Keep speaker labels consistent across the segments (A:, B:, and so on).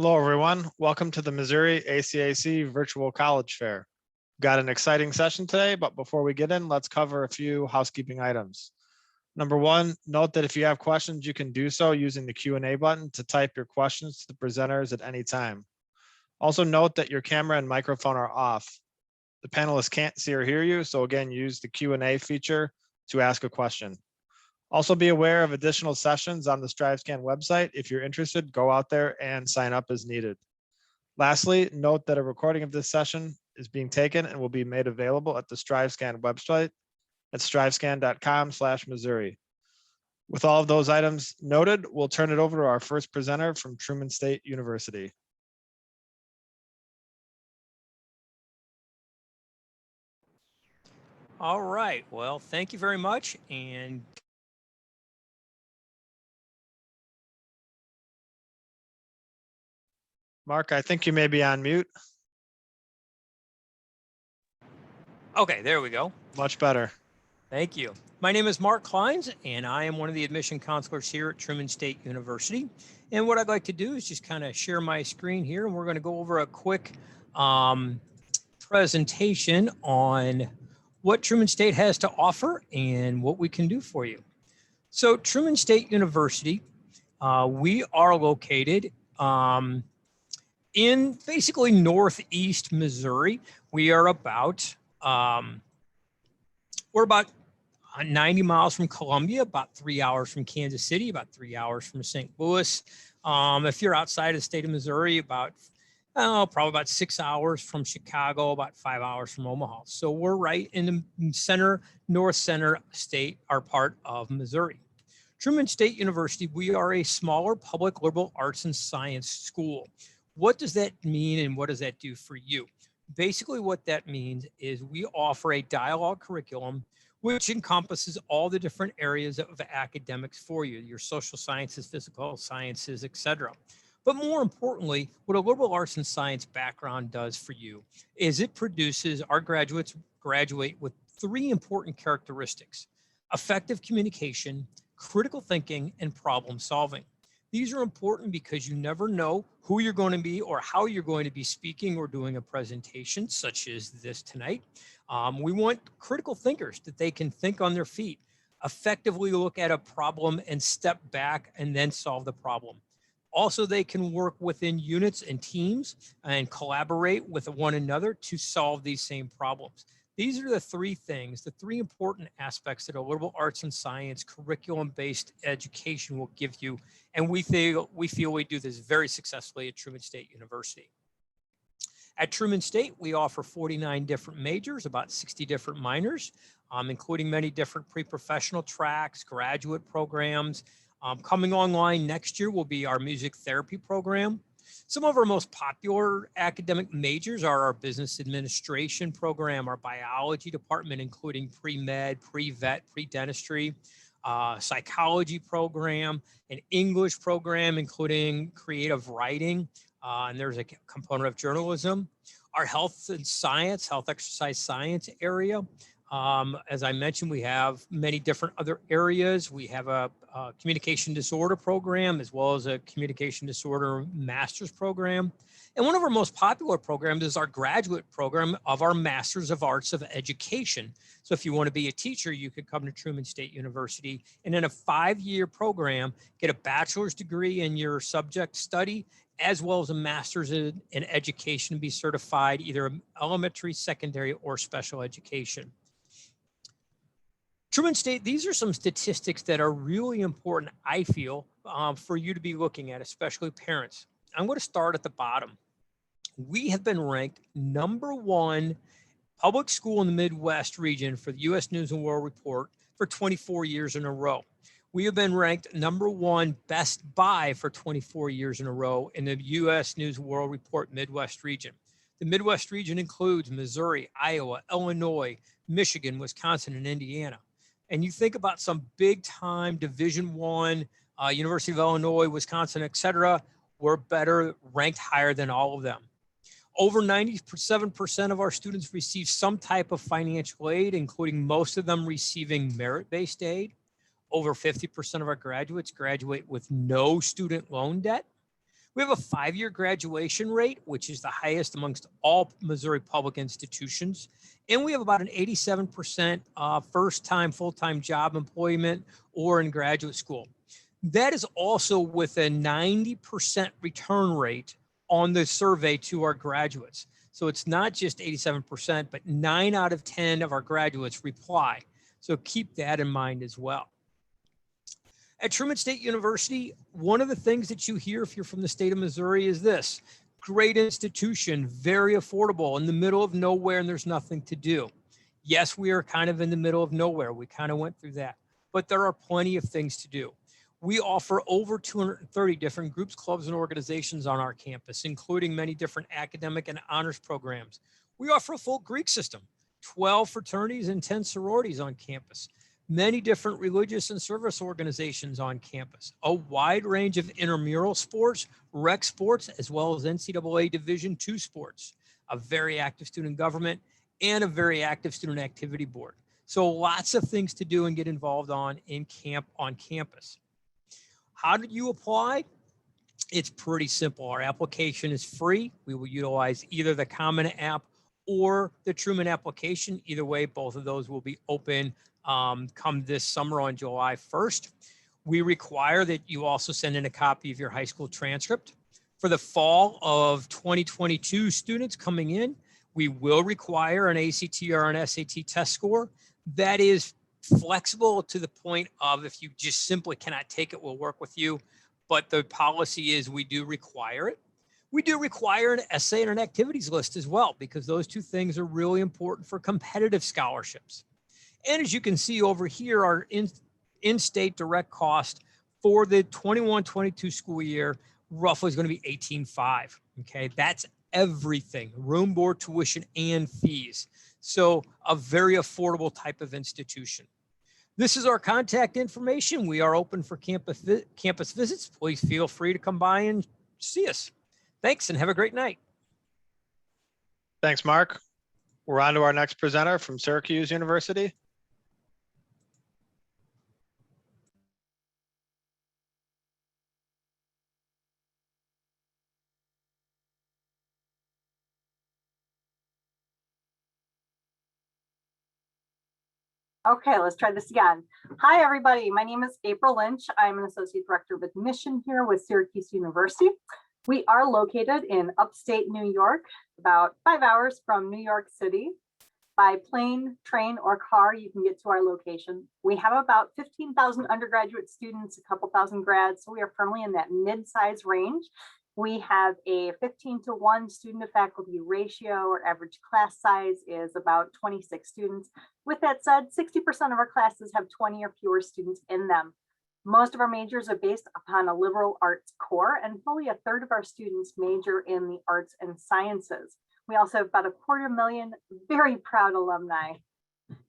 A: Hello, everyone. Welcome to the Missouri ACAC Virtual College Fair. Got an exciting session today, but before we get in, let's cover a few housekeeping items. Number one, note that if you have questions, you can do so using the Q&A button to type your questions to the presenters at any time. Also note that your camera and microphone are off. The panelists can't see or hear you, so again, use the Q&A feature to ask a question. Also be aware of additional sessions on the StriveScan website. If you're interested, go out there and sign up as needed. Lastly, note that a recording of this session is being taken and will be made available at the StriveScan website at strivescan.com/Missouri. With all of those items noted, we'll turn it over to our first presenter from Truman State University.
B: All right, well, thank you very much. And
A: Mark, I think you may be on mute.
B: okay, there we go.
A: Much better.
B: Thank you. My name is Mark Kleins, and I am one of the admission counselors here at Truman State University. And what I'd like to do is just kind of share my screen here, and we're going to go over a quick presentation on what Truman State has to offer and what we can do for you. So Truman State University, we are located in basically northeast Missouri. We are about, we're about 90 miles from Columbia, about 3 hours from Kansas City, about 3 hours from St. Louis. If you're outside of the state of Missouri, about probably about 6 hours from Chicago, about 5 hours from Omaha. So we're right in the center, north center state, our part of Missouri. Truman State University, we are a smaller public liberal arts and science school. What does that mean and what does that do for you? Basically what that means is we offer a dialogue curriculum which encompasses all the different areas of academics for you, your social sciences, physical sciences, etc. But more importantly, what a liberal arts and science background does for you is it produces our graduates graduate with three important characteristics: effective communication, critical thinking, and problem solving. These are important because you never know who you're going to be or how you're going to be speaking or doing a presentation such as this tonight. We want critical thinkers that they can think on their feet, effectively look at a problem and step back and then solve the problem. Also, they can work within units and teams and collaborate with one another to solve these same problems. These are the three things, the three important aspects that a liberal arts and science curriculum-based education will give you. And we feel we do this very successfully at Truman State University. At Truman State, we offer 49 different majors, about 60 different minors, including many different pre-professional tracks, graduate programs. Coming online next year will be our music therapy program. Some of our most popular academic majors are our business administration program, our biology department, including pre-med, pre-vet, pre-dentistry, psychology program, an English program, including creative writing, and there's a component of journalism. Our health and science, health exercise science area. As I mentioned, we have many different other areas. We have a communication disorder program, as well as a communication disorder master's program. And one of our most popular programs is our graduate program of our Masters of Arts of Education. So if you want to be a teacher, you can come to Truman State University and in a 5-year program, get a bachelor's degree in your subject study, as well as a master's in education, and be certified either elementary, secondary, or special education. Truman State, these are some statistics that are really important, I feel, for you to be looking at, especially parents. I'm going to start at the bottom. We have been ranked #1 public school in the Midwest region for the U.S. News and World Report for 24 years in a row. We have been ranked #1 Best Buy for 24 years in a row in the U.S. News and World Report Midwest region. The Midwest region includes Missouri, Iowa, Illinois, Michigan, Wisconsin, and Indiana. And you think about some big time Division I, University of Illinois, Wisconsin, et cetera, we're better, ranked higher than all of them. Over 97% of our students receive some type of financial aid, including most of them receiving merit-based aid. Over 50% of our graduates graduate with no student loan debt. We have a 5-year graduation rate, which is the highest amongst all Missouri public institutions. And we have about an 87% first-time full-time job employment or in graduate school. That is also with a 90% return rate on the survey to our graduates. So it's not just 87%, but 9 out of 10 of our graduates reply. So keep that in mind as well. At Truman State University, one of the things that you hear if you're from the state of Missouri is this: great institution, very affordable, in the middle of nowhere, and there's nothing to do. Yes, we are kind of in the middle of nowhere. We kind of went through that, but there are plenty of things to do. We offer over 230 different groups, clubs, and organizations on our campus, including many different academic and honors programs. We offer a full Greek system, 12 fraternities and 10 sororities on campus, many different religious and service organizations on campus, a wide range of intramural sports, rec sports, as well as NCAA Division II sports, a very active student government, and a very active student activity board. So lots of things to do and get involved on campus. How did you apply? It's pretty simple. Our application is free. We will utilize either the Common App or the Truman application. Either way, both of those will be open come this summer on July 1st. We require that you also send in a copy of your high school transcript. For the fall of 2022 students coming in, we will require an ACT or an SAT test score. That is flexible to the point of if you just simply cannot take it, we'll work with you. But the policy is we do require it. We do require an essay and an activities list as well, because those two things are really important for competitive scholarships. And as you can see over here, our in-state direct cost for the 21-22 school year roughly is going to be $18,500. Okay, that's everything: room, board, tuition, and fees. So a very affordable type of institution. This is our contact information. We are open for campus visits. Please feel free to come by and see us. Thanks, and have a great night.
A: Thanks, Mark. We're on to our next presenter from Syracuse University.
C: Okay, let's try this again. Hi, everybody. My name is April Lynch. I'm an Associate Director of Admission here with Syracuse University. We are located in upstate New York, about 5 hours from New York City. By plane, train, or car, you can get to our location. We have about 15,000 undergraduate students, a couple thousand grads, so we are firmly in that mid-size range. We have a 15-to-1 student to faculty ratio. Our average class size is about 26 students. With that said, 60% of our classes have 20 or fewer students in them. Most of our majors are based upon a liberal arts core, and fully a third of our students major in the arts and sciences. We also have about 250,000 very proud alumni.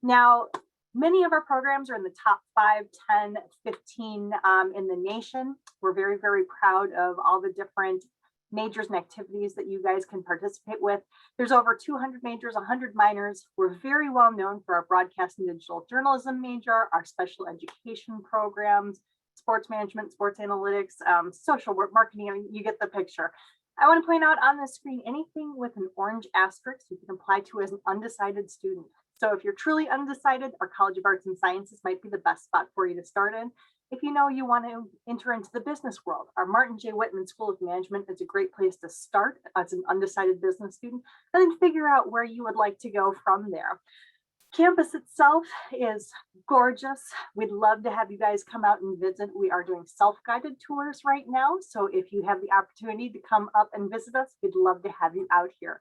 C: Now, many of our programs are in the top 5, 10, 15 in the nation. We're very, very proud of all the different majors and activities that you guys can participate with. There's over 200 majors, 100 minors. We're very well known for our broadcast and digital journalism major, our special education programs, sports management, sports analytics, social work, marketing. You get the picture. I want to point out on the screen, anything with an orange asterisk you can apply to as an undecided student. So if you're truly undecided, our College of Arts and Sciences might be the best spot for you to start in. If you know you want to enter into the business world, our Martin J. Whitman School of Management is a great place to start as an undecided business student, and then figure out where you would like to go from there. Campus itself is gorgeous. We'd love to have you guys come out and visit. We are doing self-guided tours right now. So if you have the opportunity to come up and visit us, we'd love to have you out here.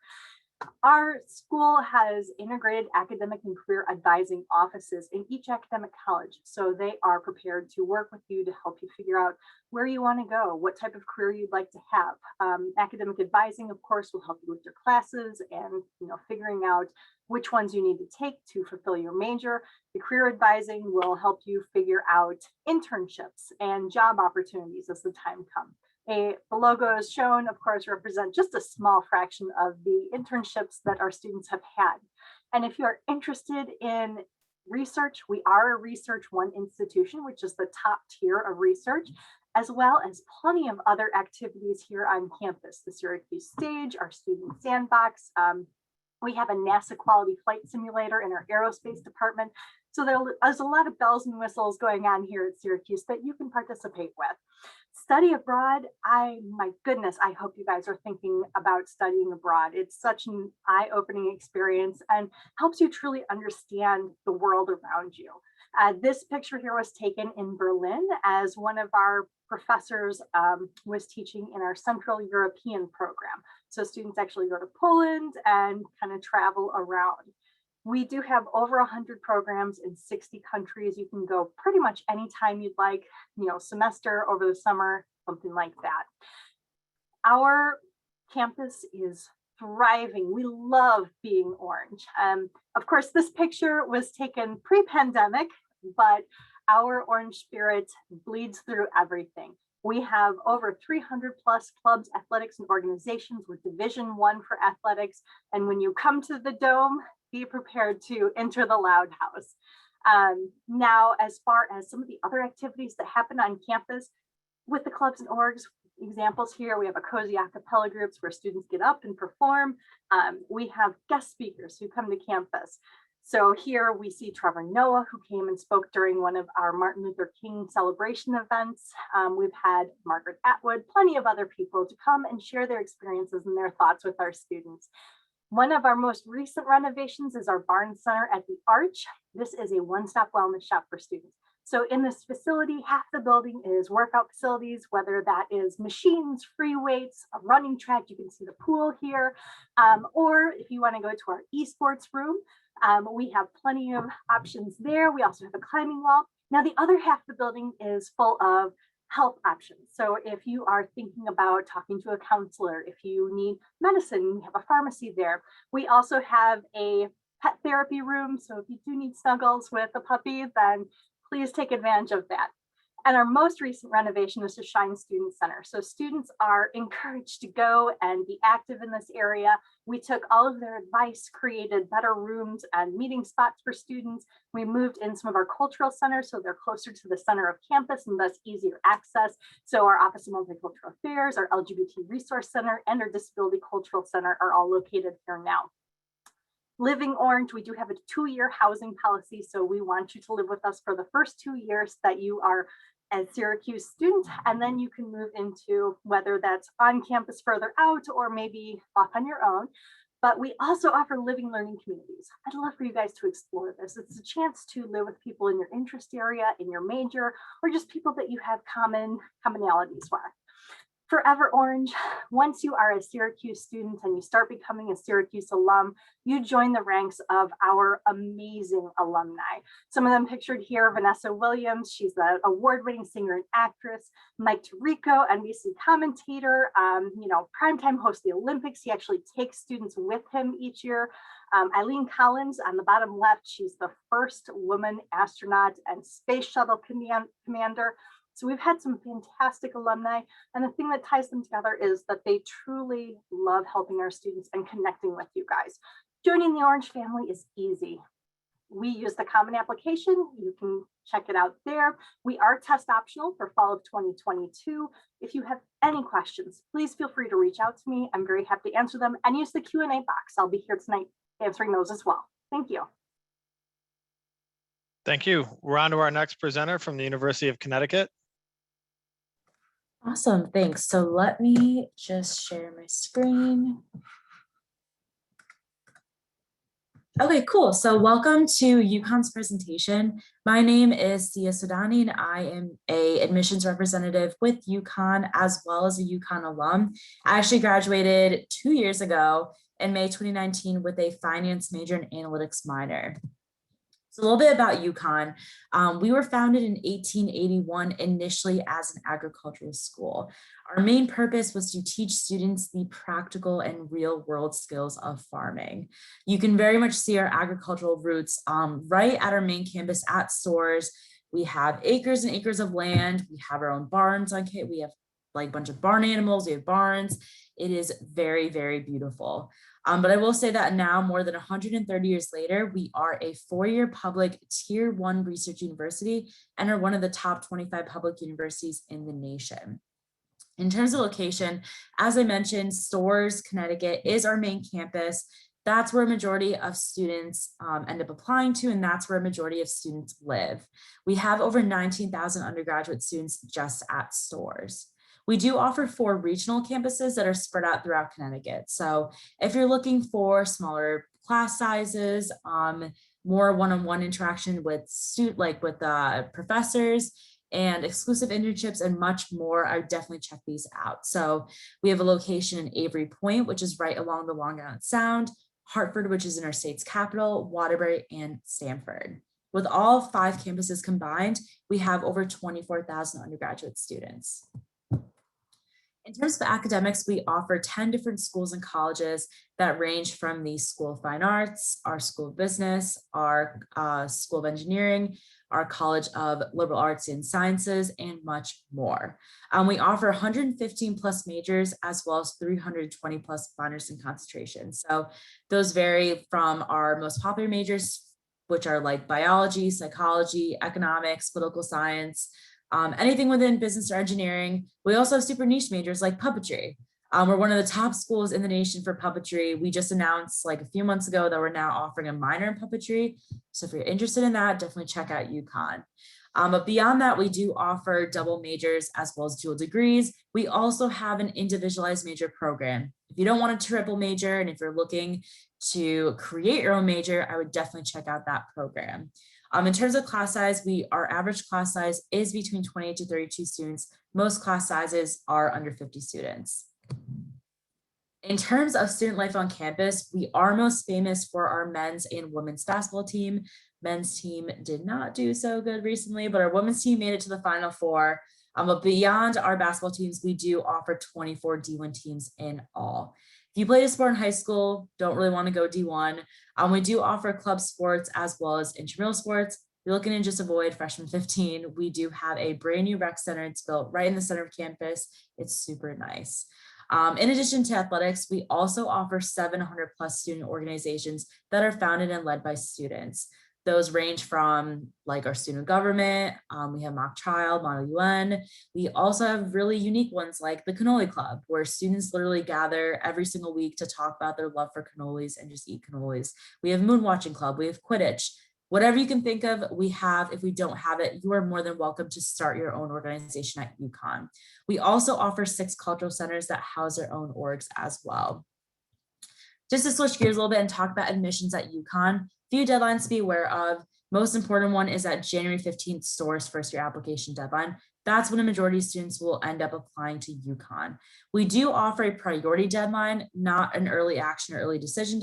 C: Our school has integrated academic and career advising offices in each academic college. So they are prepared to work with you to help you figure out where you want to go, what type of career you'd like to have. Academic advising, of course, will help you with your classes and figuring out which ones you need to take to fulfill your major. The career advising will help you figure out internships and job opportunities as the time comes. The logos shown, of course, represent just a small fraction of the internships that our students have had. And if you are interested in research, we are a Research One institution, which is the top tier of research. as well as plenty of other activities here on campus. The Syracuse Stage, our student sandbox. We have a NASA quality flight simulator in our aerospace department. So there's a lot of bells and whistles going on here at Syracuse that you can participate with. Study abroad, my goodness, I hope you guys are thinking about studying abroad. It's such an eye-opening experience and helps you truly understand the world around you. This picture here was taken in Berlin as one of our professors was teaching in our Central European program. So students actually go to Poland and kind of travel around. We do have over 100 programs in 60 countries. You can go pretty much anytime you'd like, semester, over the summer, something like that. Our campus is thriving. We love being orange. Of course, this picture was taken pre-pandemic, but our orange spirit bleeds through everything. We have over 300 plus clubs, athletics, and organizations with Division I for athletics. And when you come to the Dome, be prepared to enter the Loud House. Now, as far as some of the other activities that happen on campus with the clubs and orgs, examples here, we have a cozy a cappella groups where students get up and perform. We have guest speakers who come to campus. So here we see Trevor Noah, who came and spoke during one of our Martin Luther King celebration events. We've had Margaret Atwood, plenty of other people to come and share their experiences and their thoughts with our students. One of our most recent renovations is our Barn Center at the Arch. This is a one-stop wellness shop for students. So in this facility, half the building is workout facilities, whether that is machines, free weights, a running track, you can see the pool here, or if you want to go to our esports room, we have plenty of options there. We also have a climbing wall. Now the other half of the building is full of health options. So if you are thinking about talking to a counselor, if you need medicine, we have a pharmacy there. We also have a pet therapy room. So if you do need snuggles with a puppy, then please take advantage of that. And our most recent renovation is the Shine Student Center. So students are encouraged to go and be active in this area. We took all of their advice, created better rooms and meeting spots for students. We moved in some of our cultural centers so they're closer to the center of campus and thus easier access. So our Office of Multicultural Affairs, our LGBT Resource Center, and our Disability Cultural Center are all located here now. Living Orange, we do have a 2-year housing policy. So we want you to live with us for the first 2 years that you are a Syracuse student, and then you can move into whether that's on campus further out or maybe off on your own. But we also offer living learning communities. I'd love for you guys to explore this. It's a chance to live with people in your interest area, in your major, or just people that you have commonalities with. Forever Orange, once you are a Syracuse student and you start becoming a Syracuse alum, you join the ranks of our amazing alumni. Some of them pictured here, Vanessa Williams, she's an award-winning singer and actress. Mike Tirico, NBC commentator, primetime host of the Olympics. He actually takes students with him each year. Eileen Collins on the bottom left, she's the first woman astronaut and space shuttle commander. So we've had some fantastic alumni, and the thing that ties them together is that they truly love helping our students and connecting with you guys. Joining the Orange family is easy. We use the Common Application. You can check it out there. We are test optional for fall of 2022. If you have any questions, please feel free to reach out to me. I'm very happy to answer them, and use the Q&A box. I'll be here tonight answering those as well. Thank you.
A: Thank you. We're on to our next presenter from the University of Connecticut.
D: Awesome, thanks. So let me just share my screen. Okay, cool. So welcome to Uconn's presentation. My name is Sia Sudani, and I am a admissions representative with Uconn as well as a Uconn alum. I actually graduated 2 years ago in May 2019 with a finance major and analytics minor. So a little bit about Uconn. We were founded in 1881 initially as an agricultural school. Our main purpose was to teach students the practical and real world skills of farming. You can very much see our agricultural roots right at our main campus at Soares. We have acres and acres of land. We have our own barns on campus. We have like a bunch of barn animals. We have barns. It is very, very beautiful. But I will say that now, more than 130 years later, we are a 4-year public Tier 1 research university and are one of the top 25 public universities in the nation. In terms of location, as I mentioned, Storrs, Connecticut is our main campus. That's where a majority of students end up applying to, and that's where a majority of students live. We have over 19,000 undergraduate students just at Storrs. We do offer 4 regional campuses that are spread out throughout Connecticut. So if you're looking for smaller class sizes, more one-on-one interaction with professors, and exclusive internships and much more, I would definitely check these out. So we have a location in Avery Point, which is right along the Long Island Sound, Hartford, which is in our state's capital, Waterbury, and Stamford. With all 5 campuses combined, we have over 24,000 undergraduate students. In terms of academics, we offer 10 different schools and colleges that range from the School of Fine Arts, our School of Business, our School of Engineering, our College of Liberal Arts and Sciences, and much more. We offer 115 plus majors as well as 320 plus minors and concentrations. So those vary from our most popular majors, which are like biology, psychology, economics, political science, anything within business or engineering. We also have super niche majors like puppetry. We're one of the top schools in the nation for puppetry. We just announced like a few months ago that we're now offering a minor in puppetry. So if you're interested in that, definitely check out Uconn. But beyond that, we do offer double majors as well as dual degrees. We also have an individualized major program. If you don't want a triple major, and if you're looking to create your own major, I would definitely check out that program. In terms of class size, our average class size is between 28 to 32 students. Most class sizes are under 50 students. In terms of student life on campus, we are most famous for our men's and women's basketball team. Men's team did not do so good recently, but our women's team made it to the Final Four. But beyond our basketball teams, we do offer 24 D1 teams in all. If you played a sport in high school, don't really want to go D1, we do offer club sports as well as intramural sports. If you're looking to just avoid freshman 15, we do have a brand new rec center. It's built right in the center of campus. It's super nice. In addition to athletics, we also offer 700 plus student organizations that are founded and led by students. Those range from like our student government, we have Mock Child, Model UN. We also have really unique ones like the Cannoli Club, where students literally gather every single week to talk about their love for cannolis and just eat cannolis. We have Moon Watching Club, we have Quidditch. Whatever you can think of, we have. If we don't have it, you are more than welcome to start your own organization at Uconn. We also offer 6 cultural centers that house their own orgs as well. Just to switch gears a little bit and talk about admissions at Uconn, few deadlines to be aware of. Most important one is that January 15th Storrs first year application deadline. That's when a majority of students will end up applying to Uconn. We do offer a priority deadline, not an early action or early decision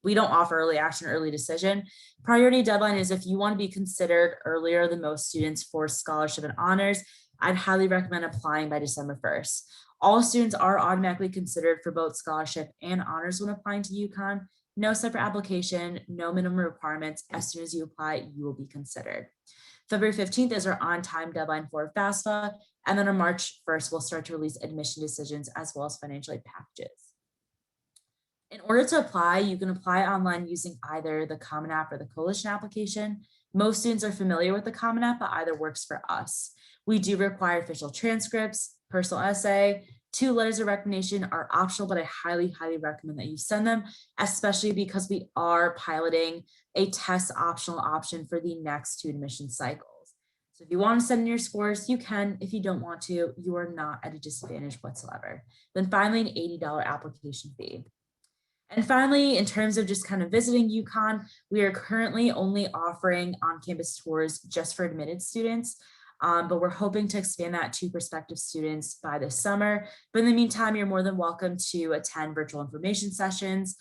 D: we don't offer early action or early decision. Priority deadline is if you want to be considered earlier than most students for scholarship and honors, I'd highly recommend applying by December 1st. All students are automatically considered for both scholarship and honors when applying to Uconn. No separate application, no minimum requirements. As soon as you apply, you will be considered. February 15th is our on-time deadline for FAFSA, and then on March 1st, we'll start to release admission decisions as well as financial aid packages. In order to apply, you can apply online using either the Common App or the Coalition application. Most students are familiar with the Common App, but either works for us. We do require official transcripts, personal essay, 2 letters of recommendation are optional, but I highly recommend that you send them, especially because we are piloting a test optional option for the next 2 admission cycles. So if you want to send in your scores, you can. If you don't want to, you are not at a disadvantage whatsoever. Then finally, an $80 application fee. And finally, in terms of just kind of visiting Uconn, we are currently only offering on-campus tours just for admitted students, but we're hoping to expand that to prospective students by this summer. But in the meantime, you're more than welcome to attend virtual information sessions,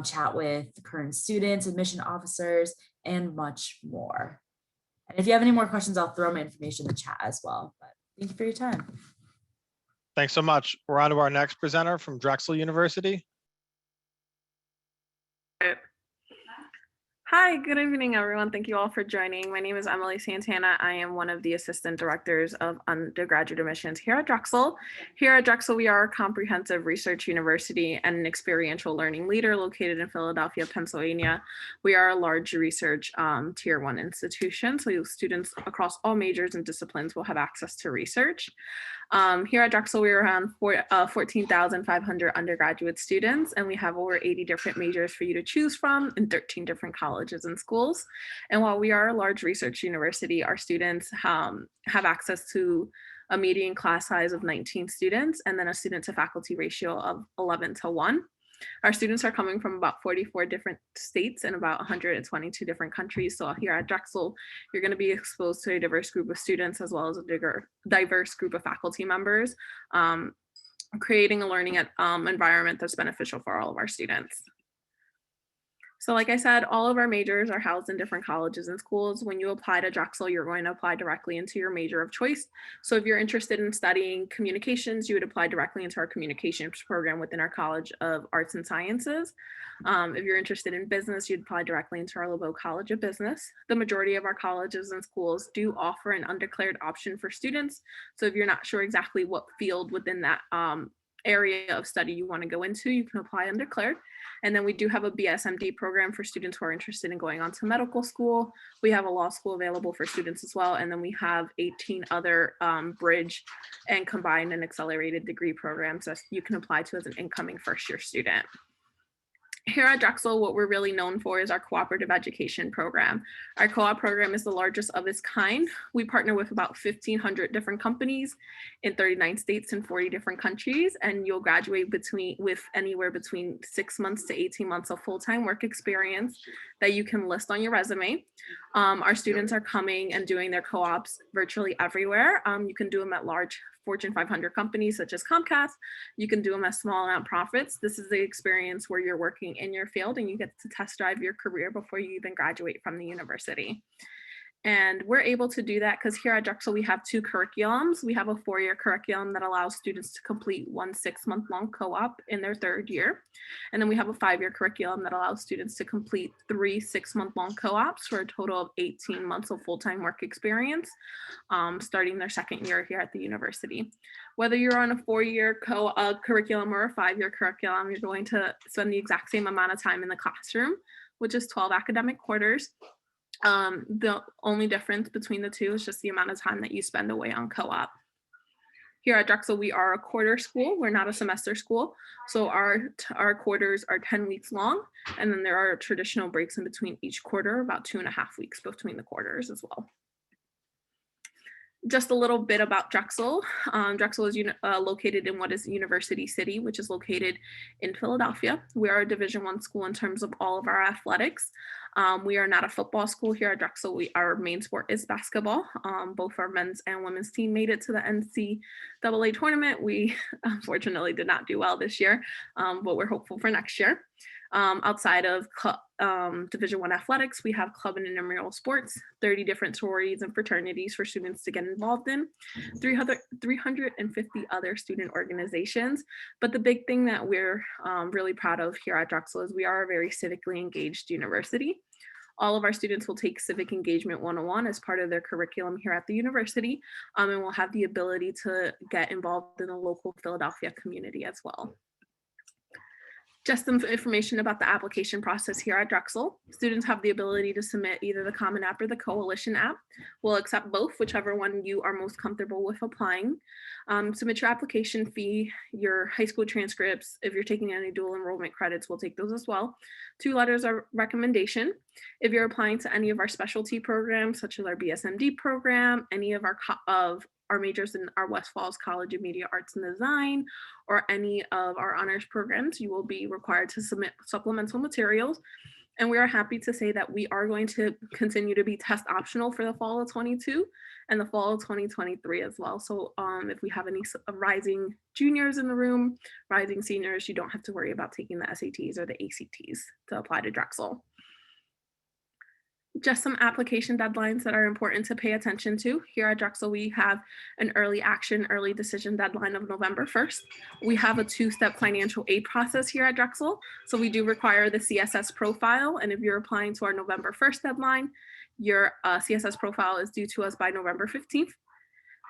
D: chat with current students, admission officers, and much more. And if you have any more questions, I'll throw my information in the chat as well. But thank you for your time.
A: Thanks so much. We're on to our next presenter from Drexel University.
E: Hi, good evening, everyone. Thank you all for joining. My name is Emily Santana. I am one of the assistant directors of undergraduate admissions here at Drexel. Here at Drexel, we are a comprehensive research university and an experiential learning leader located in Philadelphia, Pennsylvania. We are a large research tier 1 institution, so students across all majors and disciplines will have access to research. Here at Drexel, we are around 14,500 undergraduate students, and we have over 80 different majors for you to choose from in 13 different colleges and schools. And while we are a large research university, our students have access to a median class size of 19 students and then a student to faculty ratio of 11:1. Our students are coming from about 44 different states and about 122 different countries. So here at Drexel, you're going to be exposed to a diverse group of students as well as a diverse group of faculty members, creating a learning environment that's beneficial for all of our students. So like I said, all of our majors are housed in different colleges and schools. When you apply to Drexel, you're going to apply directly into your major of choice. So if you're interested in studying communications, you would apply directly into our communications program within our College of Arts and Sciences. If you're interested in business, you'd apply directly into our LeBeau College of Business. The majority of our colleges and schools do offer an undeclared option for students. So if you're not sure exactly what field within that area of study you want to go into, you can apply undeclared. And then we do have a BSMD program for students who are interested in going on to medical school. We have a law school available for students as well. And then we have 18 other bridge and combined and accelerated degree programs that you can apply to as an incoming first year student. Here at Drexel, what we're really known for is our cooperative education program. Our co-op program is the largest of its kind. We partner with about 1,500 different companies in 39 states and 40 different countries, and you'll graduate with anywhere between 6 months to 18 months of full-time work experience that you can list on your resume. Our students are coming and doing their co-ops virtually everywhere. You can do them at large Fortune 500 companies such as Comcast. You can do them as small nonprofits. This is the experience where you're working in your field and you get to test drive your career before you even graduate from the university. And we're able to do that because here at Drexel, we have 2 curriculums. We have a 4-year curriculum that allows students to complete 1 6-month-long co-op in their 3rd year. And then we have a 5-year curriculum that allows students to complete 3 6-month-long co-ops for a total of 18 months of full-time work experience, starting their 2nd year here at the university. Whether you're on a 4-year curriculum or a 5-year curriculum, you're going to spend the exact same amount of time in the classroom, which is 12 academic quarters. The only difference between the two is just the amount of time that you spend away on co-op. Here at Drexel, we are a quarter school. We're not a semester school. So our quarters are 10 weeks long. And then there are traditional breaks in between each quarter, about 2.5 weeks between the quarters as well. Just a little bit about Drexel. Drexel is located in what is University City, which is located in Philadelphia. We are a Division I school in terms of all of our athletics. We are not a football school here at Drexel. Our main sport is basketball. Both our men's and women's team made it to the NCAA tournament. We unfortunately did not do well this year, but we're hopeful for next year. Outside of Division I athletics, we have club and intramural sports, 30 different sororities and fraternities for students to get involved in, 350 other student organizations. But the big thing that we're really proud of here at Drexel is we are a very civically engaged university. All of our students will take Civic Engagement 101 as part of their curriculum here at the university, and will have the ability to get involved in the local Philadelphia community as well. Just some information about the application process here at Drexel. Students have the ability to submit either the Common App or the Coalition app. We'll accept both, whichever one you are most comfortable with applying. Submit your application fee, your high school transcripts. If you're taking any dual enrollment credits, we'll take those as well. 2 letters of recommendation. If you're applying to any of our specialty programs, such as our BSMD program, any of our majors in our West Falls College of Media Arts and Design, or any of our honors programs, you will be required to submit supplemental materials. And we are happy to say that we are going to continue to be test optional for the fall of 22 and the fall of 2023 as well. So if we have any rising juniors in the room, rising seniors, you don't have to worry about taking the SATs or the ACTs to apply to Drexel. Just some application deadlines that are important to pay attention to. Here at Drexel, we have an early action, early decision deadline of November 1st. We have a two-step financial aid process here at Drexel. So we do require the CSS profile. And if you're applying to our November 1st deadline, your CSS profile is due to us by November 15th.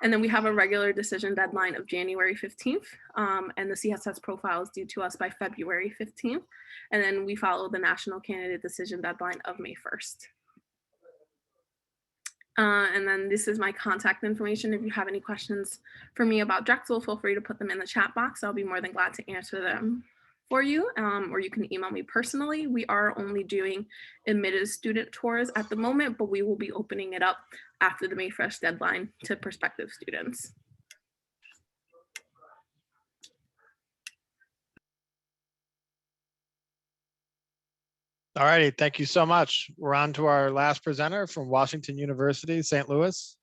E: And then we have a regular decision deadline of January 15th. And the CSS profile is due to us by February 15th. And then we follow the national candidate decision deadline of May 1st. And then this is my contact information. If you have any questions for me about Drexel, feel free to put them in the chat box. I'll be more than glad to answer them for you, or you can email me personally. We are only doing admitted student tours at the moment, but we will be opening it up after the May 1st deadline to prospective students.
A: All righty, thank you so much. We're on to our last presenter from Washington University, St. Louis.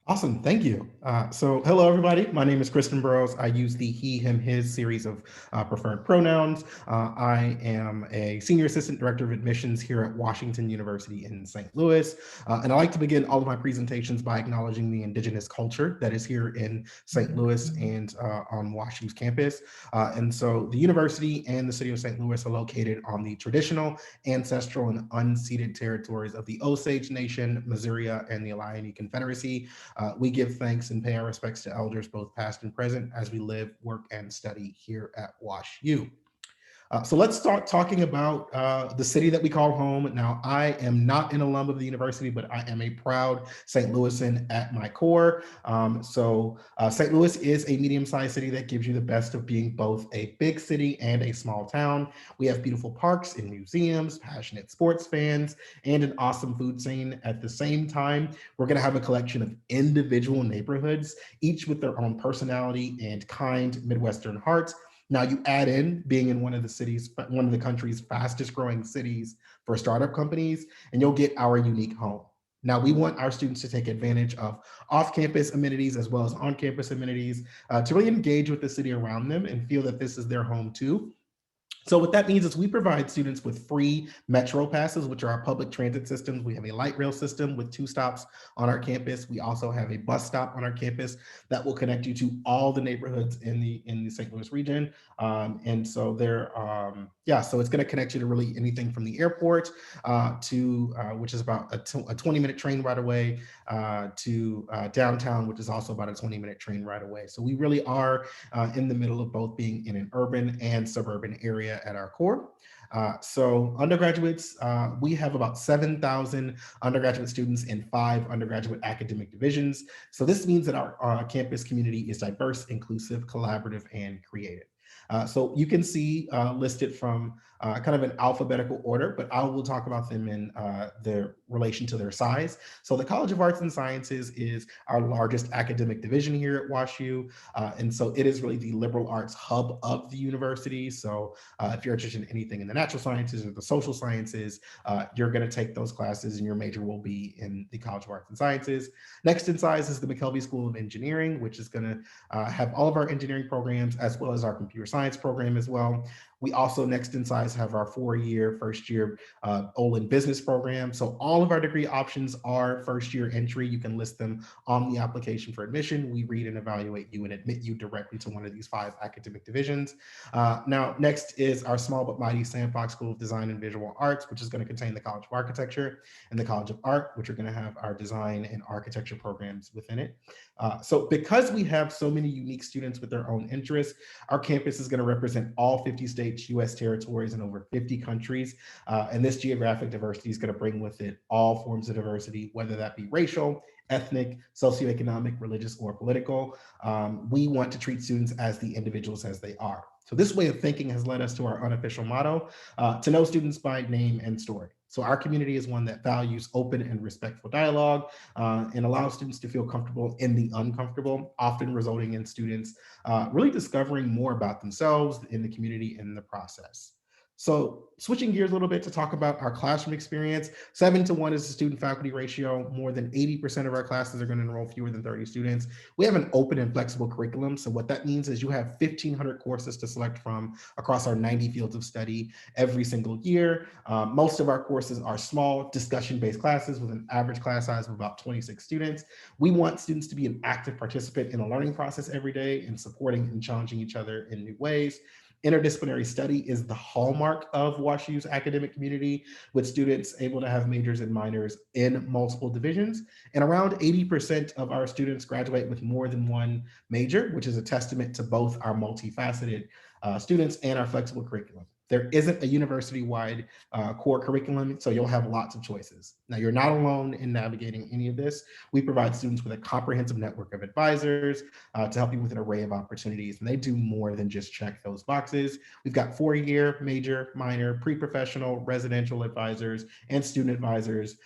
F: Awesome, thank you. So hello, everybody. My name is Kristen Burroughs. I use the he, him, his series of preferred pronouns. I am a Senior Assistant Director of Admissions here at Washington University in St. Louis. And I like to begin all of my presentations by acknowledging the indigenous culture that is here in St. Louis and on WashU's campus. And so the university and the city of St. Louis are located on the traditional, ancestral, and unceded territories of the Osage Nation, Missouri, and the Alliance Confederacy. We give thanks and pay our respects to elders, both past and present, as we live, work, and study here at WashU. So let's start talking about the city that we call home. Now, I am not an alum of the university, but I am a proud St. Louisan at my core. St. Louis is a medium-sized city that gives you the best of being both a big city and a small town. We have beautiful parks and museums, passionate sports fans, and an awesome food scene. At the same time, we're going to have a collection of individual neighborhoods, each with their own personality and kind Midwestern hearts. Now you add in being in one of the country's fastest growing cities for startup companies, and you'll get our unique home. Now we want our students to take advantage of off-campus amenities as well as on-campus amenities to really engage with the city around them and feel that this is their home too. So what that means is we provide students with free Metro passes, which are our public transit systems. We have a light rail system with 2 stops on our campus. We also have a bus stop on our campus that will connect you to all the neighborhoods in the St. Louis region. And so so it's going to connect you to really anything from the airport which is about a 20-minute train ride away, to downtown, which is also about a 20-minute train ride away. So we really are in the middle of both being in an urban and suburban area at our core. So undergraduates, we have about 7,000 undergraduate students in 5 undergraduate academic divisions. So this means that our campus community is diverse, inclusive, collaborative, and creative. So you can see listed from kind of an alphabetical order, but I will talk about them in their relation to their size. So the College of Arts and Sciences is our largest academic division here at WashU. And so it is really the liberal arts hub of the university. So if you're interested in anything in the natural sciences or the social sciences, you're going to take those classes and your major will be in the College of Arts and Sciences. Next in size is the Mckelvey School of Engineering, which is going to have all of our engineering programs as well as our computer science program as well. We also next in size have our 4-year, first-year Olin business program. So all of our degree options are first-year entry. You can list them on the application for admission. We read and evaluate you and admit you directly to one of these 5 academic divisions. Now, next is our small but mighty Sandfox School of Design and Visual Arts, which is going to contain the College of Architecture and the College of Art, which are going to have our design and architecture programs within it. So because we have so many unique students with their own interests, our campus is going to represent all 50 states, US territories, and over 50 countries. And this geographic diversity is going to bring with it all forms of diversity, whether that be racial, ethnic, socioeconomic, religious, or political. We want to treat students as the individuals as they are. So this way of thinking has led us to our unofficial motto, to know students by name and story. So our community is one that values open and respectful dialogue and allows students to feel comfortable in the uncomfortable, often resulting in students really discovering more about themselves in the community in the process. So switching gears a little bit to talk about our classroom experience, 7-to-1 is the student faculty ratio. More than 80% of our classes are going to enroll fewer than 30 students. We have an open and flexible curriculum. So what that means is you have 1,500 courses to select from across our 90 fields of study every single year. Most of our courses are small discussion-based classes with an average class size of about 26 students. We want students to be an active participant in the learning process every day and supporting and challenging each other in new ways. Interdisciplinary study is the hallmark of WashU's academic community, with students able to have majors and minors in multiple divisions. And around 80% of our students graduate with more than one major, which is a testament to both our multifaceted students and our flexible curriculum. There isn't a university-wide core curriculum, so you'll have lots of choices. Now, you're not alone in navigating any of this. We provide students with a comprehensive network of advisors to help you with an array of opportunities, and they do more than just check those boxes. We've got 4-year, major, minor, pre-professional, residential advisors, and student advisors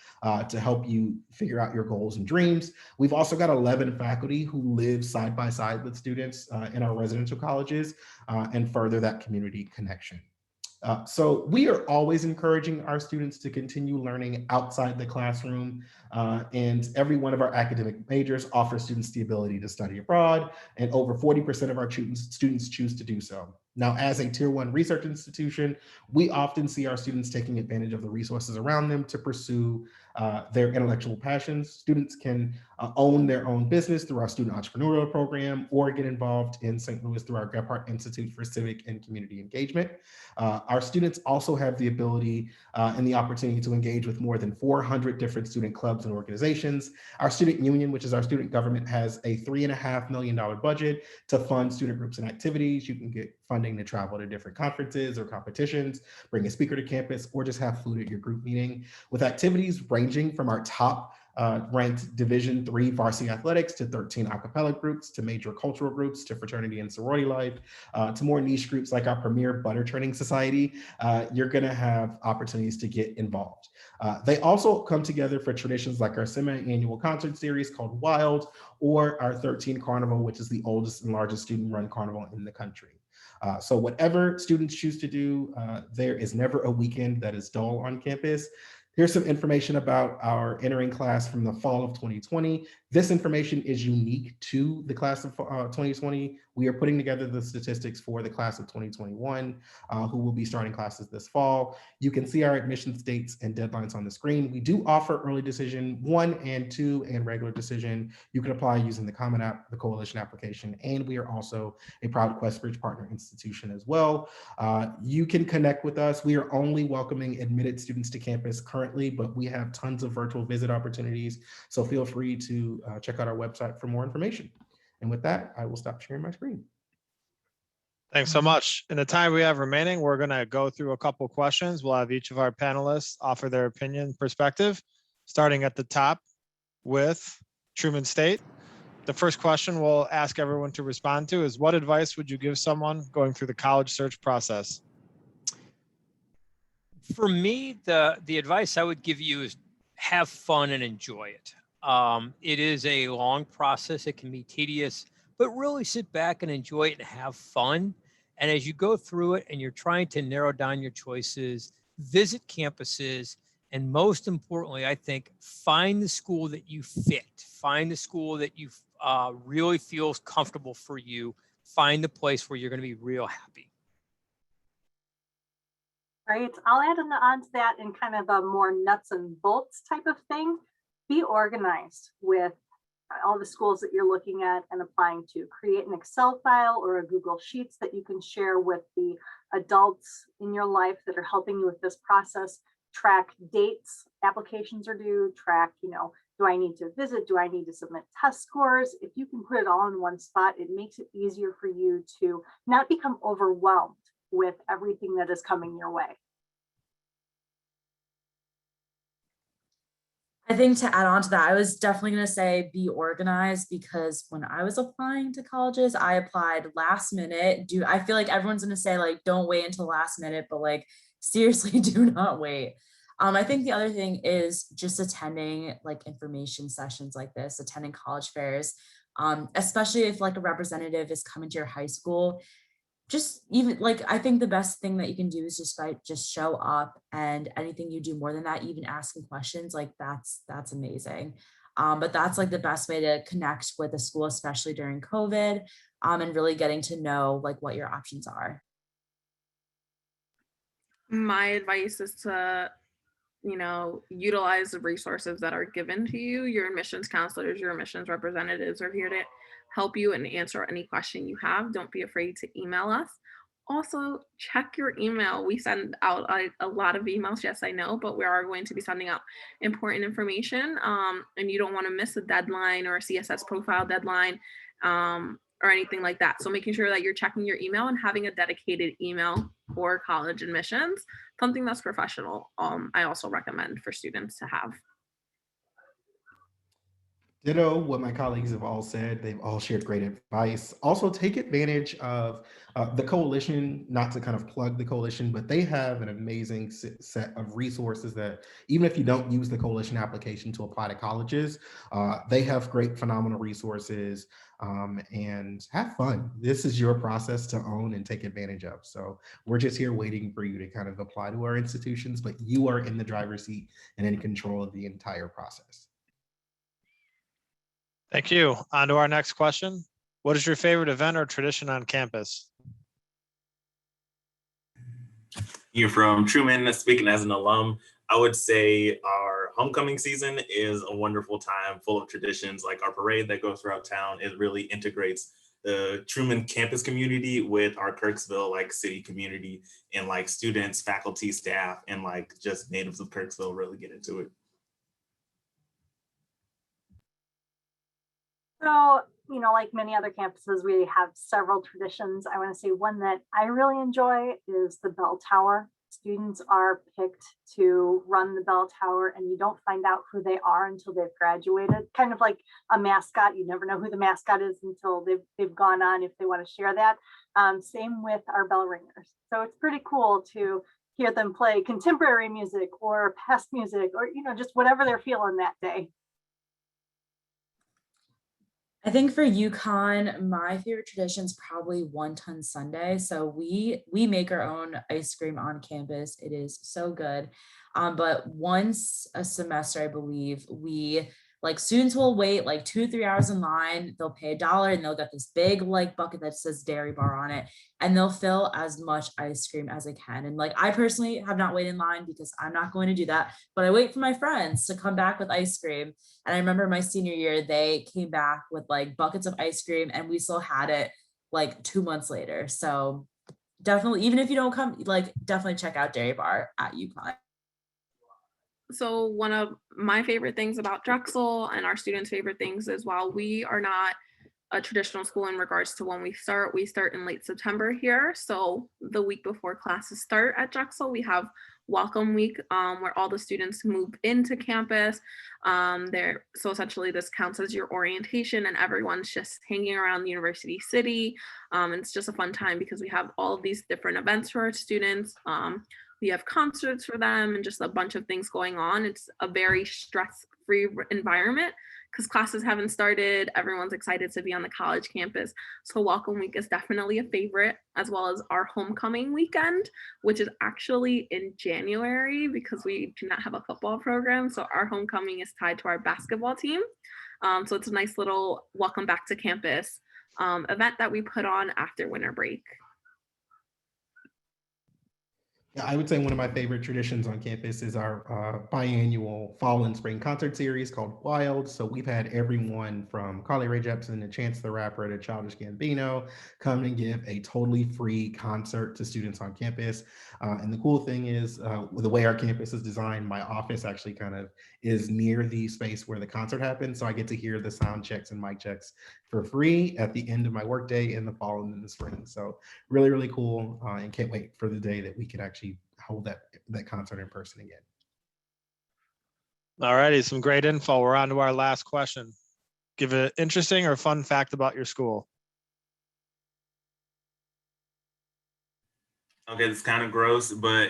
F: to help you figure out your goals and dreams. We've also got 11 faculty who live side by side with students in our residential colleges and further that community connection. So we are always encouraging our students to continue learning outside the classroom, and every one of our academic majors offers students the ability to study abroad, and over 40% of our students choose to do so. Now, as a Tier 1 research institution, we often see our students taking advantage of the resources around them to pursue their intellectual passions. Students can own their own business through our student entrepreneurial program, or get involved in St. Louis through our Gephardt Institute for Civic and Community Engagement. Our students also have the ability and the opportunity to engage with more than 400 different student clubs and organizations. Our student union, which is our student government, has a $3.5 million budget to fund student groups and activities. You can get funding to travel to different conferences or competitions, bring a speaker to campus, or just have food at your group meeting, with activities ranging from our top ranked Division III varsity athletics to 13 a cappella groups, to major cultural groups, to fraternity and sorority life, to more niche groups like our premier butter churning society. You're gonna have opportunities to get involved. They also come together for traditions like our semi-annual concert series called Wild, or our 13 Carnival, which is the oldest and largest student-run carnival in the country. So whatever students choose to do, there is never a weekend that is dull on campus. Here's some information about our entering class from the fall of 2020. This information is unique to the class of 2020. We are putting together the statistics for the class of 2021, who will be starting classes this fall. You can see our admissions dates and deadlines on the screen. We do offer early decision 1 and 2 and regular decision. You can apply using the Common App, the Coalition application, and we are also a proud Questbridge partner institution as well. You can connect with us. We are only welcoming admitted students to campus currently, but we have tons of virtual visit opportunities. So feel free to check out our website for more information. And with that, I will stop sharing my screen.
A: Thanks so much. In the time we have remaining, we're going to go through a couple questions. We'll have each of our panelists offer their opinion perspective, starting at the top with Truman State. The first question we'll ask everyone to respond to is, what advice would you give someone going through the college search process?
B: For me, the advice I would give you is have fun and enjoy it. It is a long process. It can be tedious, but really sit back and enjoy it and have fun. And as you go through it and you're trying to narrow down your choices, visit campuses, and most importantly, I think, find the school that you fit. Find the school that you really feels comfortable for you. Find the place where you're going to be real happy.
C: Right. I'll add on to that in kind of a more nuts and bolts type of thing. Be organized with all the schools that you're looking at and applying to. Create an Excel file or a Google Sheets that you can share with the adults in your life that are helping you with this process. Track dates applications are due, track, do I need to visit? Do I need to submit test scores? If you can put it all in one spot, it makes it easier for you to not become overwhelmed with everything that is coming your way.
D: I think to add on to that, I was definitely going to say be organized, because when I was applying to colleges, I applied last minute. I feel like everyone's going to say, like, don't wait until last minute, but like, seriously, do not wait. I think the other thing is just attending like information sessions like this, attending college fairs, especially if like a representative is coming to your high school. just even like, I think the best thing that you can do is just show up, and anything you do more than that, even asking questions, like that's amazing. But that's like the best way to connect with a school, especially during COVID, and really getting to know like what your options are.
E: My advice is to, utilize the resources that are given to you. Your admissions counselors, your admissions representatives are here to help you and answer any question you have. Don't be afraid to email us. Also, check your email. We send out a lot of emails, yes, I know, but we are going to be sending out important information. And you don't want to miss a deadline or a CSS profile deadline, or anything like that. So making sure that you're checking your email and having a dedicated email for college admissions, something that's professional, I also recommend for students to have.
F: Ditto what my colleagues have all said. They've all shared great advice. Also, take advantage of the coalition, not to kind of plug the coalition, but they have an amazing set of resources that even if you don't use the coalition application to apply to colleges, they have great, phenomenal resources, and have fun. This is your process to own and take advantage of. So we're just here waiting for you to kind of apply to our institutions, but you are in the driver's seat and in control of the entire process.
A: Thank you. On to our next question. What is your favorite event or tradition on campus?
G: You're from Truman. Speaking as an alum, I would say our homecoming season is a wonderful time full of traditions, like our parade that goes throughout town. It really integrates the Truman campus community with our Kirksville like city community, and like students, faculty, staff, and like just natives of Kirksville really get into it.
C: So, like many other campuses, we have several traditions. I want to say one that I really enjoy is the bell tower. Students are picked to run the bell tower, and you don't find out who they are until they've graduated. Kind of like a mascot. You never know who the mascot is until they've gone on, if they want to share that. Same with our bell ringers. So it's pretty cool to hear them play contemporary music or past music, or just whatever they're feeling that day.
D: I think for UConn, my favorite tradition is probably One-Ton Sunday. So we make our own ice cream on campus. It is so good. But once a semester, I believe, students will wait like 2 or 3 hours in line. They'll pay $1 and they'll get this big bucket that says dairy bar on it, and they'll fill as much ice cream as they can. And I personally have not waited in line because I'm not going to do that, but I wait for my friends to come back with ice cream. And I remember my senior year, they came back with buckets of ice cream, and we still had it 2 months later. So definitely, even if you don't come, definitely check out Dairy Bar at UConn.
E: So one of my favorite things about Drexel, and our students' favorite things, is while we are not a traditional school in regards to when we start in late September here. So the week before classes start at Drexel, we have Welcome Week, where all the students move into campus. So essentially this counts as your orientation, and everyone's just hanging around the University City. It's just a fun time because we have all of these different events for our students. We have concerts for them and just a bunch of things going on. It's a very stress-free environment because classes haven't started. Everyone's excited to be on the college campus. So Welcome Week is definitely a favorite, as well as our homecoming weekend, which is actually in January because we do not have a football program. So our homecoming is tied to our basketball team. So it's a nice little welcome back to campus event that we put on after winter break.
F: I would say one of my favorite traditions on campus is our biannual fall and spring concert series called Wild. So we've had everyone from Carly Rae Jepsen to Chance the Rapper to Childish Gambino come and give a totally free concert to students on campus. And the cool thing is, the way our campus is designed, my office actually kind of is near the space where the concert happens. So I get to hear the sound checks and mic checks for free at the end of my workday in the fall and in the spring. So really, really cool, and can't wait for the day that we can actually hold that concert in person again.
A: All righty, some great info. We're on to our last question. Give an interesting or fun fact about your school.
G: Okay, it's kind of gross, but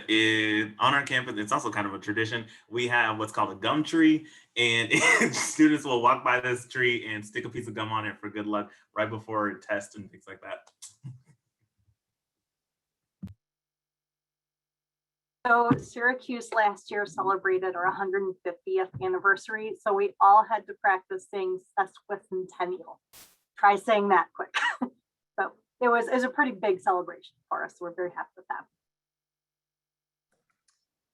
G: on our campus, it's also kind of a tradition. We have what's called a gum tree, and students will walk by this tree and stick a piece of gum on it for good luck right before tests and things like that.
C: So Syracuse last year celebrated our 150th anniversary. So we all had to practice saying sesquicentennial. Try saying that quick. So it was a pretty big celebration for us. We're very happy with that.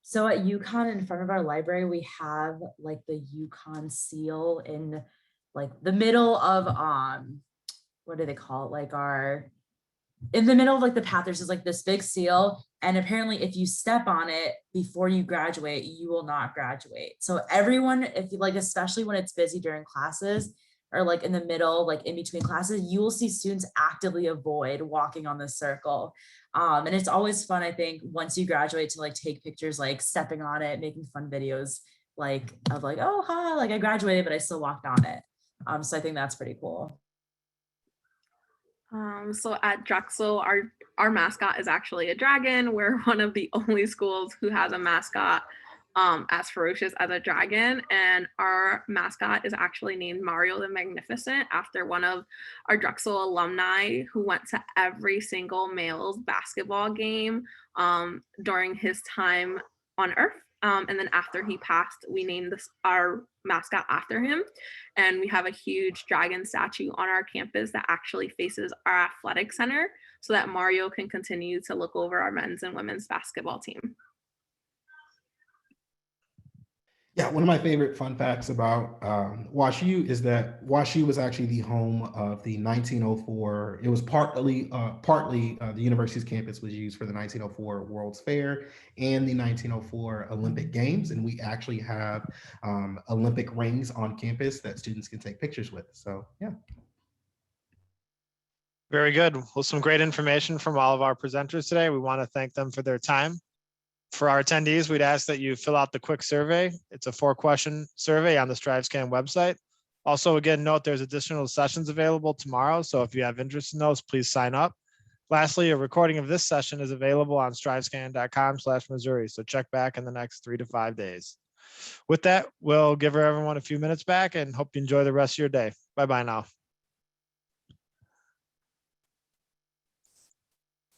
D: So at Uconn, in front of our library, we have like the Uconn seal in like the middle of what do they call it? Like in the middle of like the path, there's just like this big seal. And apparently if you step on it before you graduate, you will not graduate. So everyone, if you like, especially when it's busy during classes or like in the middle, like in between classes, you will see students actively avoid walking on this circle. And it's always fun, I think, once you graduate to like take pictures, like stepping on it, making fun videos, like of like, oh, hi, like I graduated, but I still walked on it. So I think that's pretty cool.
E: So at Drexel, our mascot is actually a dragon. We're one of the only schools who has a mascot as ferocious as a dragon. And our mascot is actually named Mario the Magnificent after one of our Drexel alumni who went to every single male's basketball game during his time on Earth. And then after he passed, we named our mascot after him. And we have a huge dragon statue on our campus that actually faces our athletic center so that Mario can continue to look over our men's and women's basketball team.
F: Yeah, one of my favorite fun facts about WashU is that WashU was actually the home of the 1904. It was partly the university's campus was used for the 1904 World's Fair and the 1904 Olympic Games, and we actually have Olympic rings on campus that students can take pictures with. So yeah.
A: Very good. Well, some great information from all of our presenters today. We want to thank them for their time. For our attendees, we'd ask that you fill out the quick survey. It's a 4-question survey on the StriveScan website. Also, again, note there's additional sessions available tomorrow. So if you have interest in those, please sign up. Lastly, a recording of this session is available on strivescan.com/Missouri. So check back in the next 3 to 5 days. With that, we'll give everyone a few minutes back and hope you enjoy the rest of your day. Bye-bye now.